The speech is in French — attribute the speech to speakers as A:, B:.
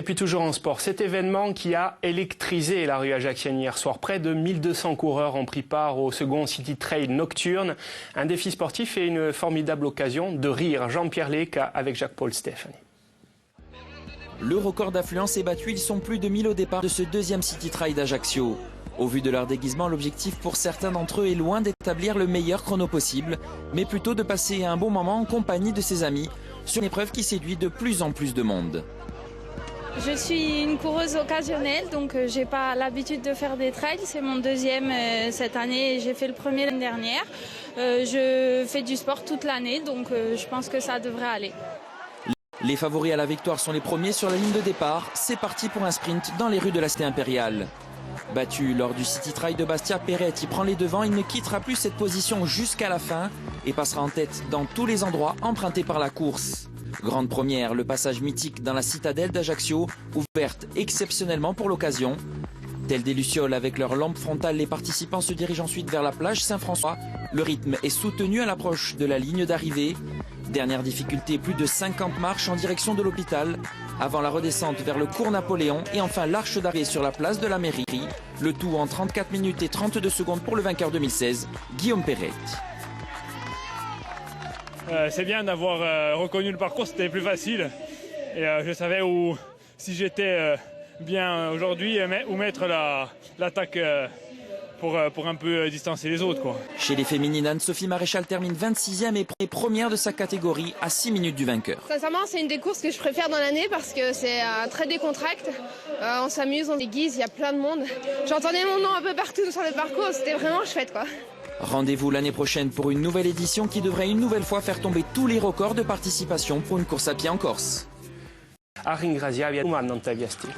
A: Et puis toujours en sport, cet événement qui a électrisé la rue ajaccienne hier soir. Près de 1200 coureurs ont pris part au second City Trail nocturne. Un défi sportif et une formidable occasion de rire. Jean-Pierre Lec avec Jacques-Paul Stéphanie.
B: Le record d'affluence est battu, ils sont plus de 1000 au départ de ce deuxième City Trail d'Ajaccio. Au vu de leur déguisement, l'objectif pour certains d'entre eux est loin d'établir le meilleur chrono possible, mais plutôt de passer un bon moment en compagnie de ses amis sur une épreuve qui séduit de plus en plus de monde.
C: Je suis une coureuse occasionnelle, donc j'ai pas l'habitude de faire des trails. C'est mon deuxième cette année et j'ai fait le premier l'année dernière. Je fais du sport toute l'année, donc je pense que ça devrait aller.
B: Les favoris à la victoire sont les premiers sur la ligne de départ. C'est parti pour un sprint dans les rues de la cité impériale. Battu lors du City Trail de Bastia, Perret y prend les devants. Il ne quittera plus cette position jusqu'à la fin et passera en tête dans tous les endroits empruntés par la course. Grande première, le passage mythique dans la citadelle d'Ajaccio, ouverte exceptionnellement pour l'occasion. Tels des lucioles avec leurs lampes frontales, les participants se dirigent ensuite vers la plage Saint-François. Le rythme est soutenu à l'approche de la ligne d'arrivée. Dernière difficulté, plus de 50 marches en direction de l'hôpital, avant la redescente vers le cours Napoléon et enfin l'arche d'arrivée sur la place de la mairie. Le tout en 34 minutes et 32 secondes pour le vainqueur 2016, Guillaume Perret.
D: C'est bien d'avoir reconnu le parcours, c'était plus facile. Et je savais où, si j'étais bien aujourd'hui, où mettre l'attaque pour un peu distancer les autres, quoi.
B: Chez les féminines, Anne-Sophie Maréchal termine 26e et première de sa catégorie à 6 minutes du vainqueur.
E: Sincèrement, c'est une des courses que je préfère dans l'année parce que c'est très décontracté. On s'amuse, on déguise, il y a plein de monde. J'entendais mon nom un peu partout sur le parcours, c'était vraiment chouette, quoi.
B: Rendez-vous l'année prochaine pour une nouvelle édition qui devrait une nouvelle fois faire tomber tous les records de participation pour une course à pied en Corse.
A: A ringraziare, non t'avia stile.